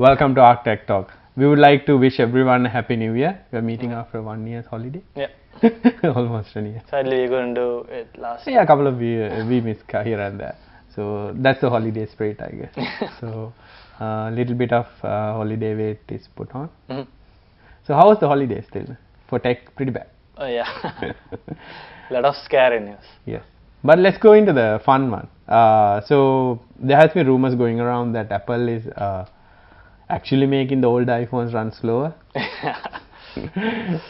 Welcome to Arc Tech Talk. We would like to wish everyone a happy new year. We are meeting after 1 year's holiday. Yeah. Almost a year. Sadly, we're going to do it last. Yeah, a couple of we missed here and there. So that's the holiday spirit, I guess. So a little bit of holiday weight is put on. So how was the holiday still? For tech, pretty bad. Oh yeah. Lot of scary news. Yes. But let's go into the fun one. So there has been rumors going around that Apple is actually making the old iPhones run slower.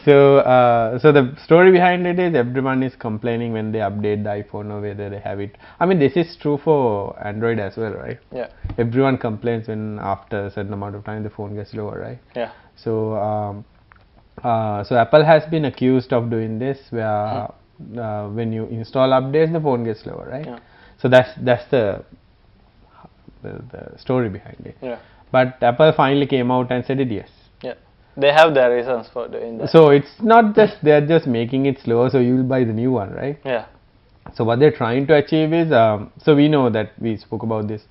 So the story behind it is everyone is complaining when they update the iPhone or whether they have it. I mean, this is true for Android as well, right? Yeah. Everyone complains when after a certain amount of time the phone gets slower, right? Yeah. So so Apple has been accused of doing this where when you install updates the phone gets slower, right? Yeah. So that's the story behind it. Yeah. But Apple finally came out and said it yes. Yeah. They have their reasons for doing that. So it's not just they're just making it slower so you will buy the new one, right? Yeah. So what they're trying to achieve is so we know that we spoke about this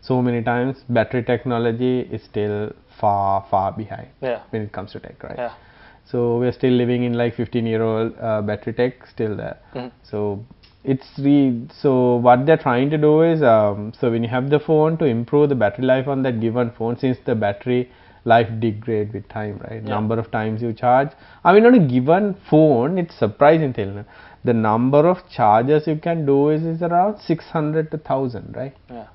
so many times, battery technology is still far behind when it comes to tech, right? Yeah. So we're still living in like 15-year-old battery tech still there. So it's so what they're trying to do is so when you have the phone, to improve the battery life on that given phone, since the battery life degrade with time, right? Yeah. Number of times you charge. I mean, on a given phone, it's surprising till the number of charges you can do is around 600 to 1000, right? Yeah.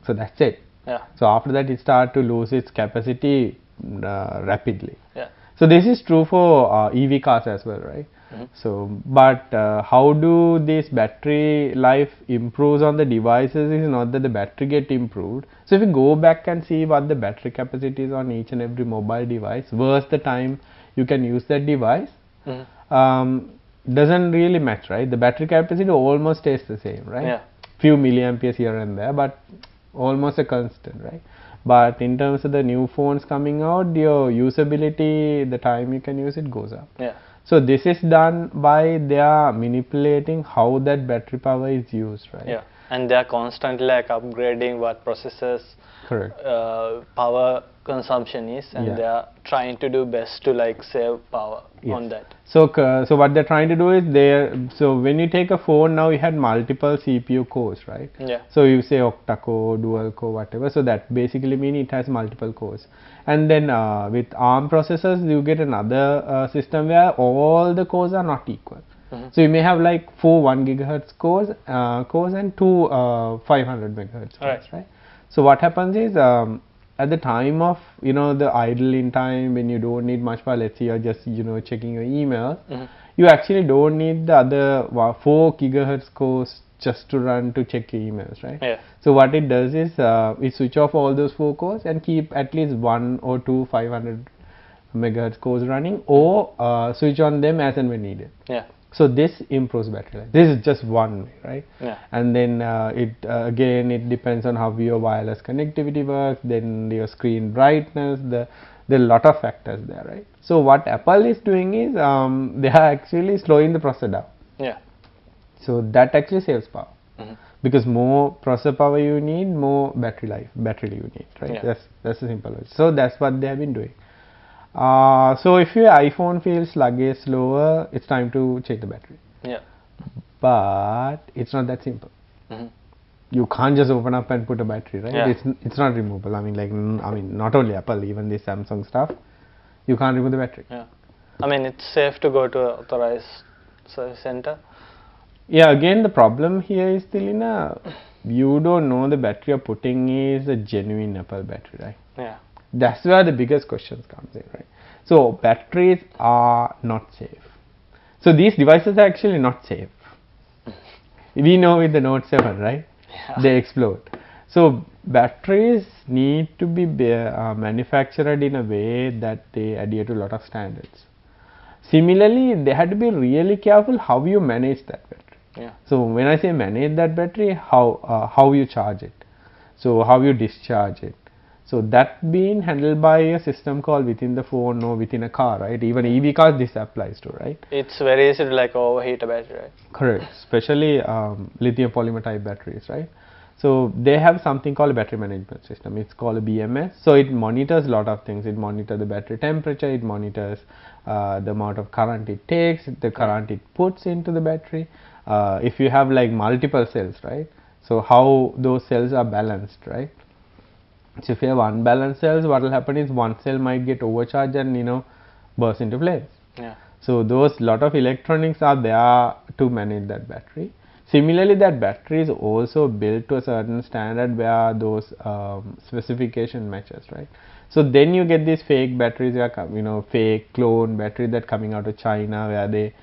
So that's it. Yeah. So after that, it starts to lose its capacity rapidly. Yeah. So this is true for EV cars as well, right? So, but how do this battery life improves on the devices is not that the battery get improved. So if you go back and see what the battery capacity is on each and every mobile device versus the time you can use that device, doesn't really match, right? The battery capacity almost stays the same, right? Yeah. Few milliamperes here and there, but almost a constant, right? But in terms of the new phones coming out, your usability, the time you can use it goes up. Yeah. So this is done by they are manipulating how that battery power is used, right? Yeah. And they are constantly like upgrading what processors, Correct. power consumption is, and they are trying to do best to like save power on that. So so what they're trying to do is so when you take a phone now, you had multiple CPU cores, right? Yeah. So you say octa-core, dual-core, whatever. So that basically means it has multiple cores. And then with ARM processors, you get another system where all the cores are not equal. So you may have like 4 1 gigahertz cores and 2 500 megahertz cores, right? So what happens is at the time of the idling time when you don't need much power, let's say you're just checking your email, you actually don't need the other 4 gigahertz cores just to run to check your emails, right? Yeah. So what it does is it switch off all those 4 cores and keep at least 1 or 2 500 megahertz cores running, or switch on them as and when needed. Yeah. So this improves battery life. This is just one way, right? Yeah. And then again it depends on how your wireless connectivity works, then your screen brightness, there are a lot of factors there, right? So what Apple is doing is they are actually slowing the processor down. Yeah. So that actually saves power. Because more processor power you need, more battery you need, right? Yeah. That's the simple way. So that's what they have been doing. So if your iPhone feels sluggish, slower, it's time to change the battery. Yeah. But it's not that simple. You can't just open up and put a battery, right? Yeah. It's not removable. I mean, not only Apple, even this Samsung stuff, you can't remove the battery. Yeah. I mean, it's safe to go to an authorized service center. Yeah. Again, the problem here is still you don't know the battery you're putting is a genuine Apple battery, right? Yeah. That's where the biggest questions comes in, right? So batteries are not safe. So these devices are actually not safe. We know with the Note 7, right? Yeah. They explode. So batteries need to be manufactured in a way that they adhere to a lot of standards. Similarly, they had to be really careful how you manage that battery. Yeah. So when I say manage that battery, how you charge it, so how you discharge it. So that being handled by a system called within the phone or within a car, right? Even EV cars this applies to, right? It's very easy to like overheat a battery, right? Correct, especially lithium polymer type batteries, right? So they have something called a battery management system. It's called a BMS. So it monitors a lot of things. It monitors the battery temperature. It monitors the amount of current it takes, the current it puts into the battery. If you have like multiple cells, right? So how those cells are balanced, right? So if you have unbalanced cells, what will happen is one cell might get overcharged and burst into flames. Yeah. So those lot of electronics are there to manage that battery. Similarly, that battery is also built to a certain standard where those specification matches, right? So then you get these fake batteries, fake clone batteries that coming out of China where they.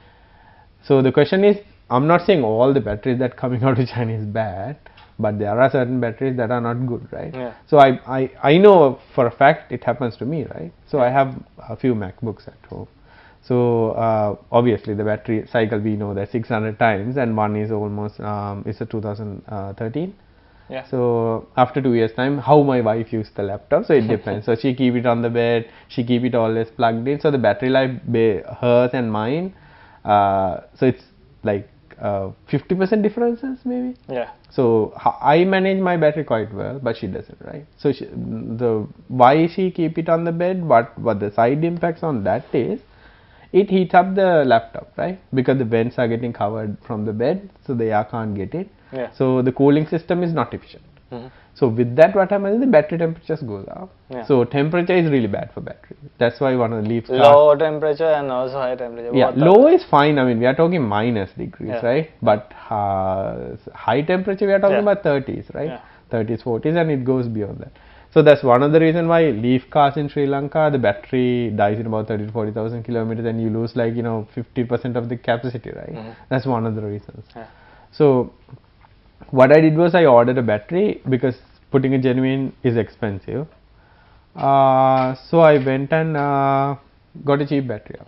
So the question is, I'm not saying all the batteries that coming out of China is bad, but there are certain batteries that are not good, right? Yeah. So I know for a fact it happens to me, right? So I have a few MacBooks at home. So obviously the battery cycle, we know that 600 times, and one is almost it's a 2013. Yeah. So after 2 years time, how my wife used the laptop, so it depends. So she keep it on the bed, she keep it always plugged in. So the battery life, hers and mine, so it's like 50% differences maybe. Yeah. So I manage my battery quite well, but she doesn't, right? So why she keep it on the bed? What the side impacts on that is, it heats up the laptop, right? Because the vents are getting covered from the bed, so the air can't get in. Yeah. So the cooling system is not efficient. Mm-hmm. So with that, what happens is the battery temperatures goes up. Yeah. So temperature is really bad for battery. That's why one of the Leaf's Low temperature and also high temperature. yeah, low is fine. I mean, we are talking minus degrees, Yeah. right? But high temperature, we are talking Yeah. about 30s, right? Yeah. 30s, 40s, and it goes beyond that. So that's one of the reason why Leaf cars in Sri Lanka, the battery dies in about 30 to 40,000 kilometers, and you lose like 50% of the capacity, right? Mhm. That's one of the reasons. Yeah. So what I did was I ordered a battery because putting a genuine is expensive. So I went and got a cheap battery,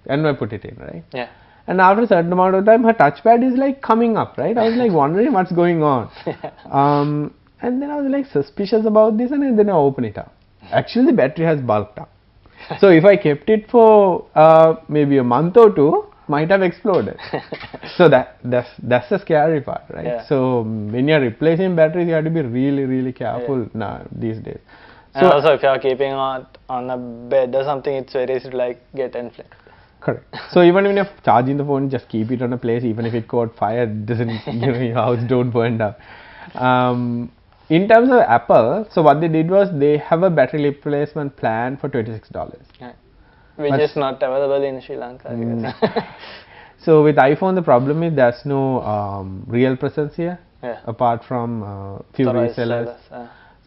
and I put it in, right? Yeah. And after a certain amount of time, her touchpad is like coming up, right? I was like wondering what's going on. And then I was like suspicious about this, and then I open it up. Actually, the battery has bulked up. So if I kept it for maybe a month or two, might have exploded. So that's the scary part, right? Yeah. So when you're replacing batteries, you have to be really careful now these days. And So also, if you are keeping on a bed or something, it's very easy to like get inflamed. correct. So even when you're charging the phone, just keep it on a place. Even if it caught fire, it doesn't your house don't burn down. In terms of Apple, so what they did was they have a battery replacement plan for $26. Yeah. Which is not available in Sri Lanka, I guess. So with iPhone, the problem is there's no real presence here, Yeah. apart from few Authorized resellers.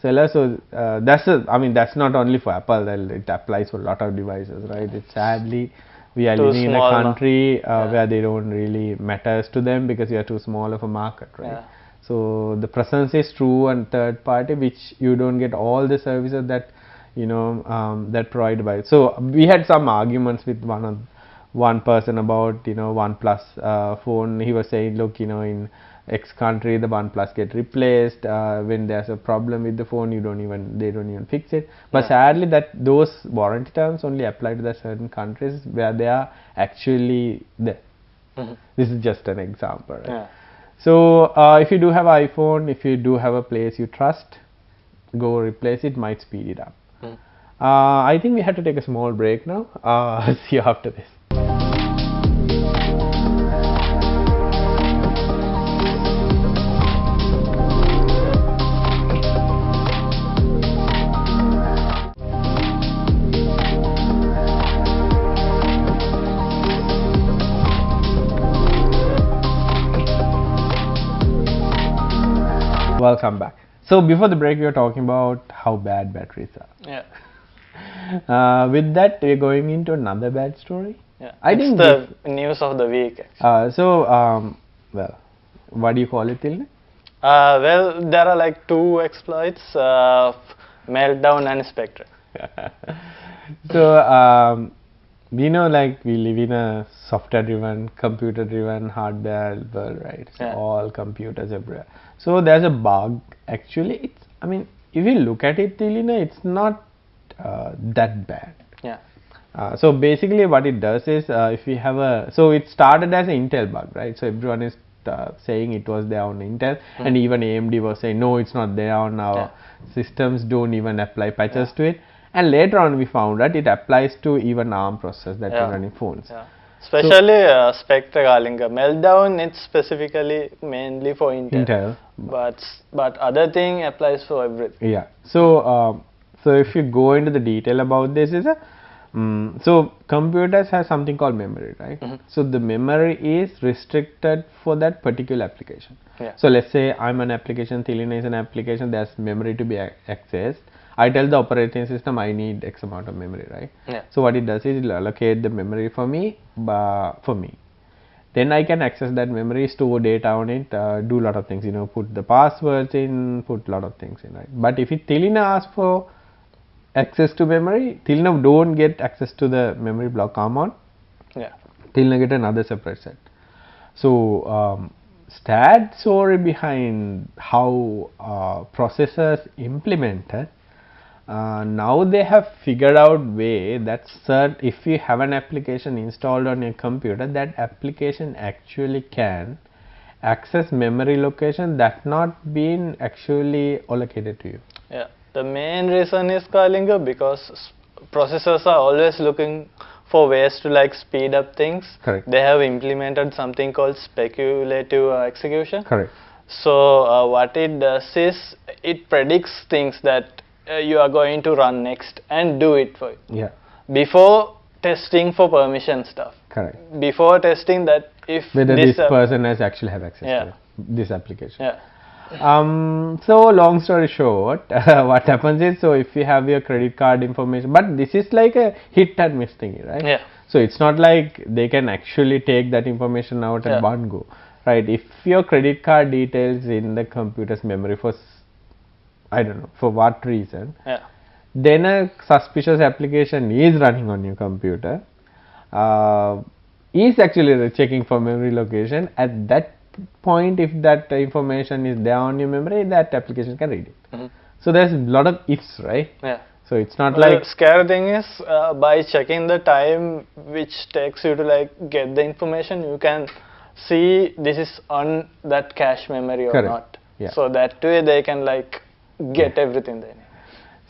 sellers, So that's not only for Apple. It applies for a lot of devices, right? It's sadly we are Too living in a small, no? country Yeah. where they don't really matters to them because we are too small of a market, right? Yeah. So the presence is true and third party, which you don't get all the services that that provided by. So we had some arguments with one person about OnePlus phone. He was saying, look, in X country the OnePlus get replaced. When there's a problem with the phone, they don't even fix it. But Yeah. sadly, that those warranty terms only apply to the certain countries where they are actually there. Mhm. This is just an example, right? Yeah. So if you do have iPhone, if you do have a place you trust, go replace it, might speed it up. Mm. I think we have to take a small break now. See you after this. Welcome back. So before the break, we were talking about how bad batteries are. Yeah. With that, we're going into another bad story. Yeah. I It's think the news of the week, actually. Well, what do you call it, Tilne? Well, there are like two exploits, Meltdown and Spectre. So we know, like, we live in a software-driven, computer-driven, hardware world, right? So Yeah. all computers everywhere. So there's a bug. Actually, if you look at it, Tilina, it's not that bad. Yeah. So basically what it does is if we have so it started as an Intel bug, right? So everyone is saying it was there on Intel, and even AMD was saying no, it's not there on our systems, don't even apply patches to it. And later on we found that it applies to even ARM processors that are running phones. Especially Spectre Kalinga. Meltdown, it's specifically mainly for Intel. But other thing applies for everything. Yeah. So so if you go into the detail about this, is a so computers have something called memory, right? So the memory is restricted for that particular application. So let's say I'm an application, Thilina is an application, there's memory to be accessed. I tell the operating system I need X amount of memory, right? So what it does is it will allocate the memory for me, Then I can access that memory, store data on it, do a lot of things, you know, put the passwords in, put a lot of things in, right? But if Thilina asks for access to memory, Thilina don't get access to the memory block common. Thilina get another separate set. So sad story behind how processors implemented. Now they have figured out way that if you have an application installed on your computer, that application actually can access memory location that not been actually allocated to you. The main reason is Kalinga because processors are always looking for ways to like speed up things. They have implemented something called speculative execution. So what it does is it predicts things that you are going to run next and do it for you. Before testing for permission stuff. Before testing that if whether this person has actually have access to this application. So long story short, what happens is, so if you have your credit card information, but this is like a hit and miss thing, right? So it's not like they can actually take that information out at one go, right? If your credit card details in the computer's memory for I don't know for what reason, then a suspicious application is running on your computer, is actually checking for memory location. At that point, if that information is there on your memory, that application can read it. So there's a lot of ifs, right? So it's not like the scary thing is by checking the time which takes you to like get the information, you can see this is on that cache memory or not. So that way they can like get everything they need.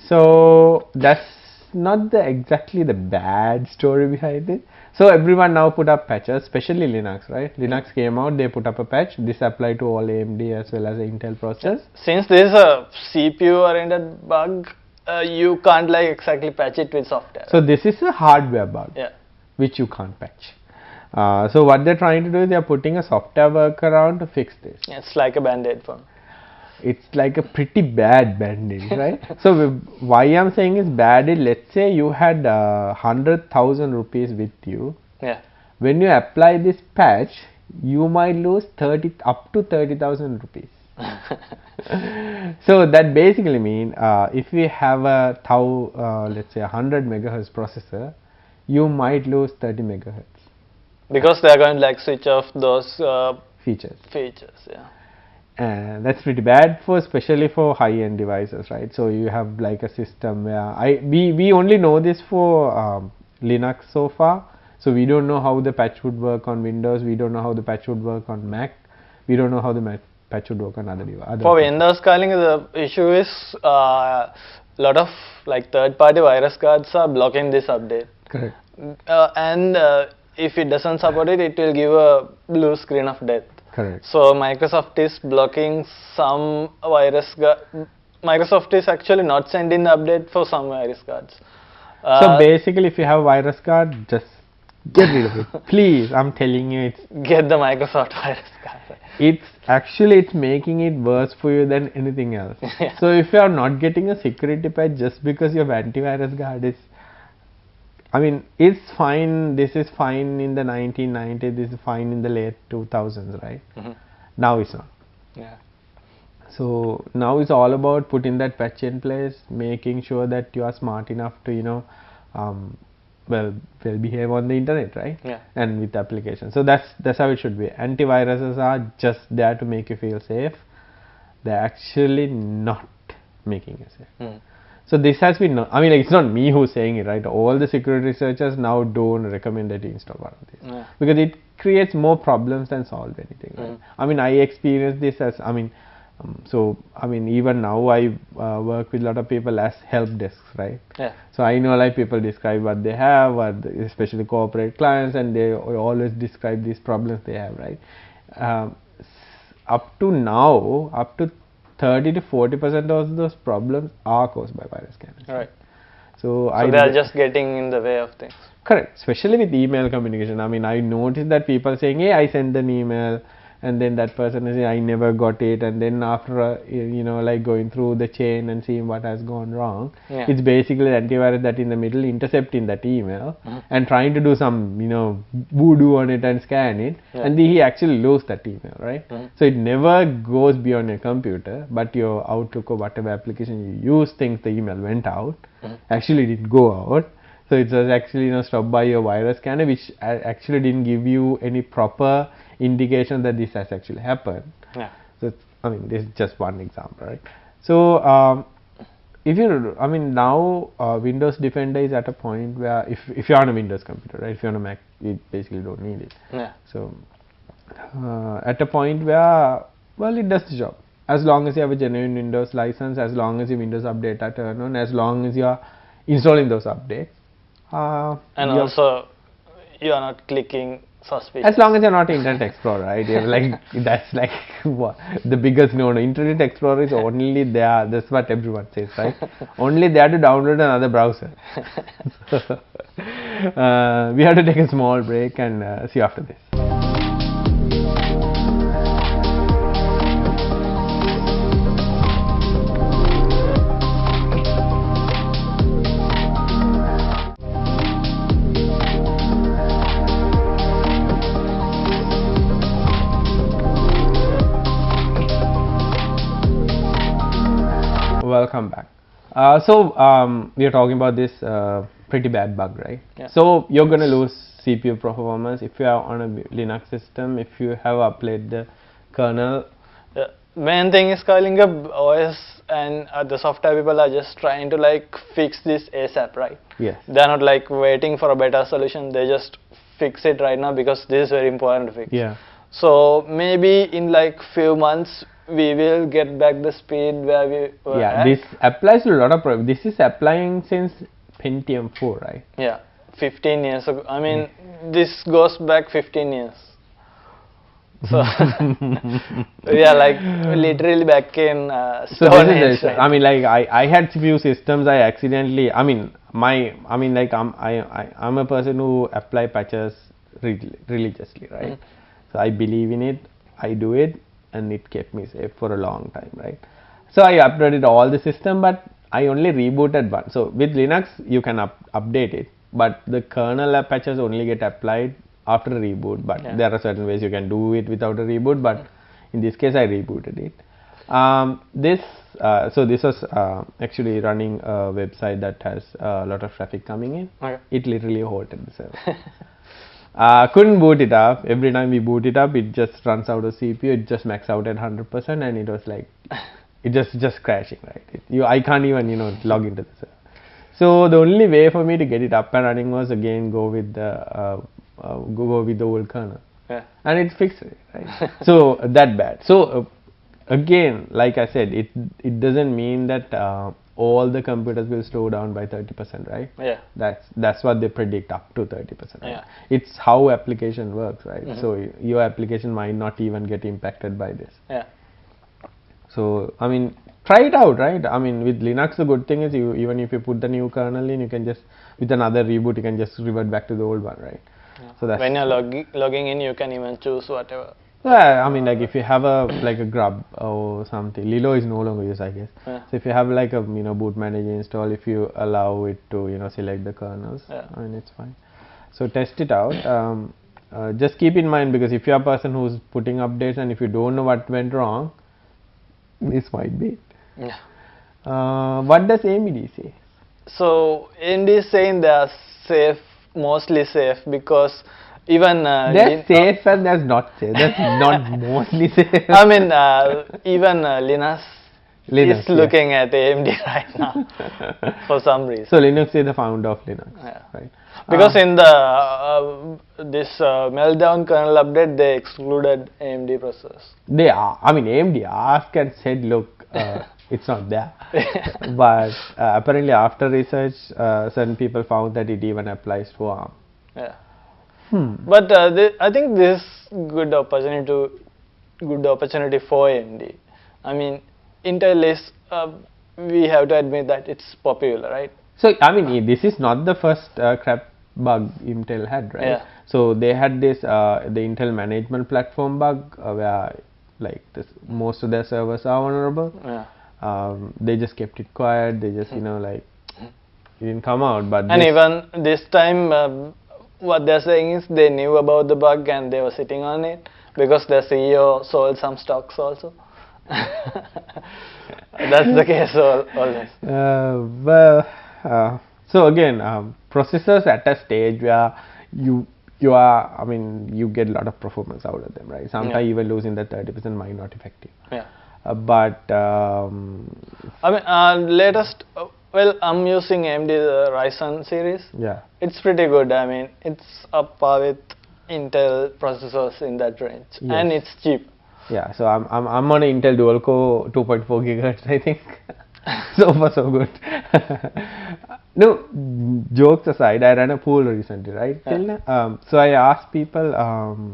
So that's not exactly the bad story behind it. So everyone now put up patches, especially Linux, right? Linux came out, they put up a patch. This applied to all AMD as well as Intel processors. Since this is a CPU oriented bug, you can't like exactly patch it with software. So this is a hardware bug, which you can't patch. So what they're trying to do is they're putting a software workaround to fix this. It's like a band-aid for me. It's like a pretty bad band-aid, right? So why I'm saying is bad is, let's say you had 100,000 rupees with you. When you apply this patch, you might lose up to 30,000 rupees. So that basically means if we have a let's say 100 megahertz processor, you might lose 30 megahertz. Because they are going to like switch off those features. And that's pretty bad for especially for high-end devices, right? So you have like a system where we only know this for Linux so far. So we don't know how the patch would work on Windows. We don't know how the patch would work on Mac. We don't know how the patch would work on other devices. For Windows calling, the issue is lot of like third-party virus cards are blocking this update. And if it doesn't support it, it will give a blue screen of death. So Microsoft is blocking some virus. Microsoft is actually not sending the update for some virus cards. So basically, if you have a virus card, just get rid of it. Please, I'm telling you, get the Microsoft virus card. It's making it worse for you than anything else. So if you are not getting a security patch just because your antivirus guard is, I mean, it's fine. This is fine in the 1990s. This is fine in the late 2000s, right? Now it's not. So now it's all about putting that patch in place, making sure that you are smart enough to, you know, well behave on the internet, right? And with applications. So that's how it should be. Antiviruses are just there to make you feel safe. They're actually not making you safe. So this has been, I mean, like, it's not me who's saying it, right? All the security researchers now don't recommend that you install one of these because it creates more problems than solve anything. Right? I mean, I experienced this as, even now I work with a lot of people as help desks, right? Yeah. So I know like people describe what they have, especially corporate clients, and they always describe these problems they have, right? Up to now, up to 30 to 40% of those problems are caused by virus scanners. Right. So they are just getting in the way of things. Correct, especially with email communication. I mean, I noticed that people saying, hey, I sent an email, and then that person is saying, I never got it, and then after, like going through the chain and seeing what has gone wrong, it's basically the antivirus that in the middle intercepting that email and trying to do some, voodoo on it and scan it, and then he actually loses that email, right? So it never goes beyond your computer, but your Outlook or whatever application you use thinks the email went out, actually didn't go out. So it was actually stopped by your virus scanner, which actually didn't give you any proper indication that this has actually happened. Yeah. So this is just one example, right? So if you, now Windows Defender is at a point where if you're on a Windows computer, right? If you're on a Mac, you basically don't need it. Yeah. So at a point where, well, it does the job. As long as you have a genuine Windows license, as long as your Windows Update are turned on, as long as you are installing those updates. And also, you are not clicking suspicious. As long as you're not Internet Explorer, right? You're like, that's like what, the biggest no. Internet Explorer is only there, that's what everyone says, right? Only there to download another browser. We have to take a small break and see you after this. Welcome back. We are talking about this pretty bad bug, right? Yeah. So you're going to lose CPU performance if you are on a Linux system, if you have uploaded the kernel. The main thing is Kalinga OS and the software people are just trying to like fix this ASAP, right? Yes. They're not like waiting for a better solution, they just fix it right now because this is very important to fix. Yeah. So maybe in like few months we will get back the speed where we were at. This applies to a lot of this is applying since Pentium 4, right? Yeah, 15 years ago. I mean, this goes back 15 years. So, yeah, like literally back in so Stone this is Age, right? I mean, like I had few systems I accidentally, I'm a person who apply patches religiously, right? So I believe in it, I do it, and it kept me safe for a long time, right? So I updated all the system, but I only rebooted one. So with Linux you can update it, but the kernel patches only get applied after a reboot, but there are certain ways you can do it without a reboot, but in this case I rebooted it. So this was actually running a website that has a lot of traffic coming in. Okay. It literally halted the server. Couldn't boot it up. Every time we boot it up, it just runs out of CPU. It just maxed out at 100%, and it was like, it just crashing, right? I can't even log into the server. So the only way for me to get it up and running was again go with the old kernel, and it fixed it, right? So that bad. So again, like I said, it doesn't mean that all the computers will slow down by 30%, right? Yeah. That's what they predict, up to 30%. Right? Yeah. It's how application works, right? So your application might not even get impacted by this. Yeah. So try it out, right? With Linux, the good thing is even if you put the new kernel in, you can just with another reboot you can just revert back to the old one, right? Yeah. So that's when you're logging in, you can even choose whatever. Yeah, like if you have a like a grub or something, Lilo is no longer used, I guess. Yeah. So if you have like a boot manager install, if you allow it to select the kernels, it's fine. So test it out. Just keep in mind, because if you are a person who's putting updates and if you don't know what went wrong, this might be it. Yeah. What does AMD say? So AMD is saying they are safe, mostly safe, because even that's safe and that's not safe. That's not mostly safe. Even Linux is looking at AMD right now for some reason. So Linux is the founder of Linux, right? Because in the this meltdown kernel update, they excluded AMD processors. I mean, AMD asked and said, look, it's not there. But apparently after research, certain people found that it even applies to ARM. Yeah. But I think this is good opportunity for AMD. I mean, Intel is, we have to admit that it's popular, right? So, I mean, this is not the first crap bug Intel had, right? Yeah. So, they had this, the Intel management platform bug where like most of their servers are vulnerable. Yeah. They just kept it quiet, they just, you know, like, it didn't come out. But and even this time, what they're saying is they knew about the bug and they were sitting on it because their CEO sold some stocks also. That's the case always. So again, processors at a stage where you are, I mean, you get a lot of performance out of them, right? Sometimes even losing that 30% might not effective. Yeah. But I mean, latest, well, I'm using AMD the Ryzen series. Yeah. It's pretty good. I mean, it's up par with Intel processors in that range, and it's cheap. Yeah. So I'm on an Intel dual core 2.4 gigahertz, I think. So far so good. No, jokes aside, I ran a poll recently, right? Yeah. So I asked people,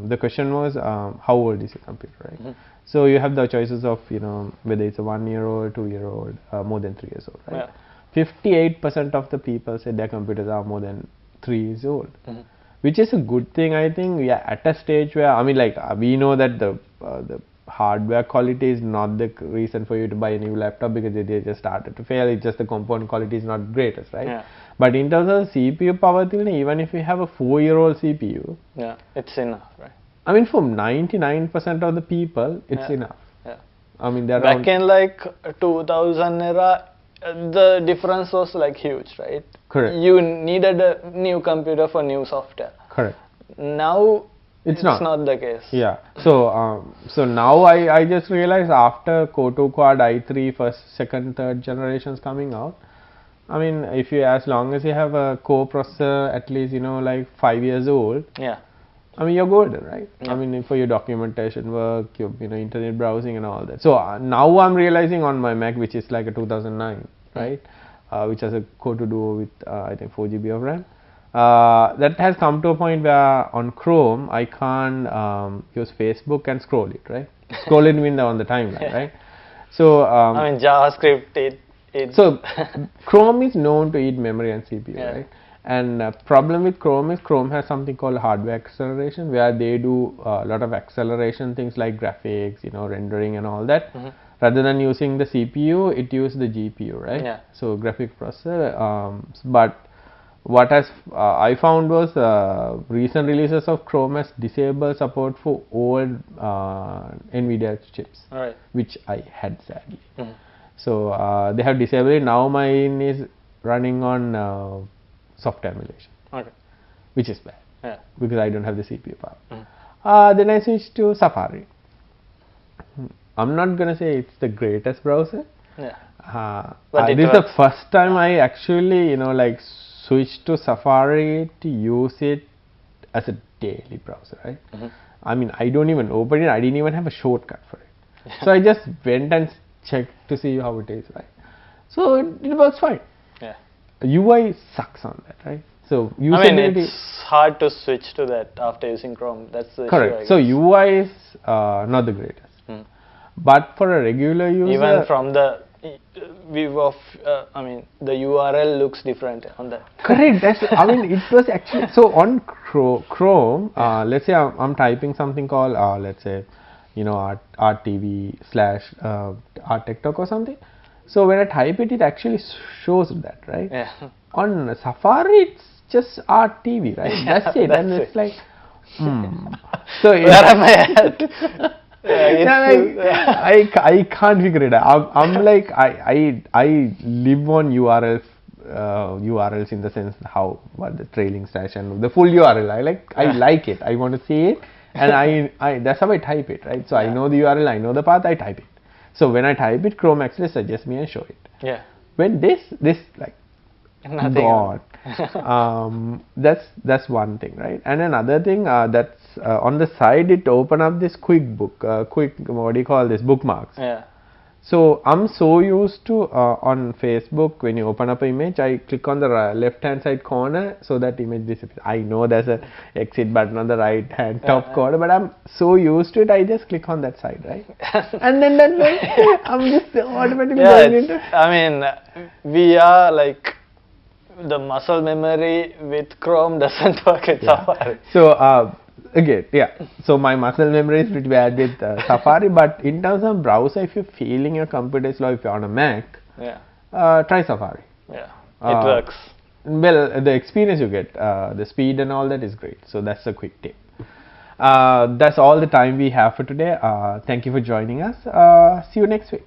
the question was, how old is your computer, right? So you have the choices of, you know, whether it's a 1-year-old, 2-year-old, more than 3 years old, right? Yeah. 58% of the people said their computers are more than 3 years old, which is a good thing, I think. We are at a stage where, I mean, like, we know that the hardware quality is not the reason for you to buy a new laptop because they just started to fail. It's just the component quality is not greatest, right? Yeah. But in terms of CPU power, even if you have a 4-year-old CPU, yeah, it's enough, right? I mean, for 99% of the people, it's enough. Yeah. I mean, they're back in like 2000 era, the difference was like huge, right? Correct. You needed a new computer for new software. Correct. Now it's not the case. Yeah. So so now I just realized after Core 2 Quad i3 first, second, third generations coming out, I mean, if you, as long as you have a core processor at least, you know, like 5 years old, yeah, I mean, you're golden, right? Yeah. I mean, for your documentation work, your, you know, internet browsing and all that. So now I'm realizing on my Mac, which is like a 2009, right, which has a Core 2 Duo with I think 4 GB of RAM. That has come to a point where on Chrome I can't use Facebook and scroll it, right? Scroll it window on the timeline, right? So I mean, JavaScript so Chrome is known to eat memory and CPU, right? And problem with Chrome is Chrome has something called hardware acceleration, where they do a lot of acceleration things like graphics, you know, rendering and all that. Rather than using the CPU, it uses the GPU, right? Yeah. So graphic processor. But what has I found was recent releases of Chrome has disabled support for old NVIDIA chips, which I had sadly. So they have disabled it. Now mine is running on software emulation, which is bad because I don't have the CPU power. Then I switched to Safari. I'm not gonna say it's the greatest browser. But this is the first time I actually, you know, like switched to Safari to use it as a daily browser, right? I mean, I don't even open it. I didn't even have a shortcut for it. So I just went and checked to see how it is, right? So it works fine. UI sucks on that, right? So I mean, it's hard to switch to that after using Chrome. That's the correct. issue, So UI is not the greatest. But for a regular user, even from the view of, I mean, the URL looks different on that. Correct. That's, I mean, it was actually, so on Chrome, let's say I'm typing something called, let's say, you know, RTV / Art TikTok or something. So when I type it, it actually shows that, right? On Safari, it's just RTV, right? That's it. And it's like, so where am I at? I can't figure it out. I'm like, I live on URLs in the sense what the trailing slash and the full URL. I like it. I want to see it, and that's how I type it, right? So I know the URL, I know the path, I type it. So when I type it, Chrome actually suggests me and show it. When this like nothing gone. That's one thing, right? And another thing, that's on the side, it open up this quick what do you call this, bookmarks. Yeah. So I'm so used to on Facebook, when you open up an image, I click on the left hand side corner so that image disappears. I know there's a exit button on the right hand top corner, but I'm so used to it, I just click on that side, right? And then that's like, I'm just automatically going into. I mean, we are like, the muscle memory with Chrome doesn't work with Safari. So again, so my muscle memory is pretty bad with Safari, but in terms of browser, if you're feeling your computer slow, if you're on a Mac, try Safari. Yeah, it works. Well, the experience you get, the speed and all that is great. So that's a quick tip. That's all the time we have for today. Thank you for joining us. See you next week.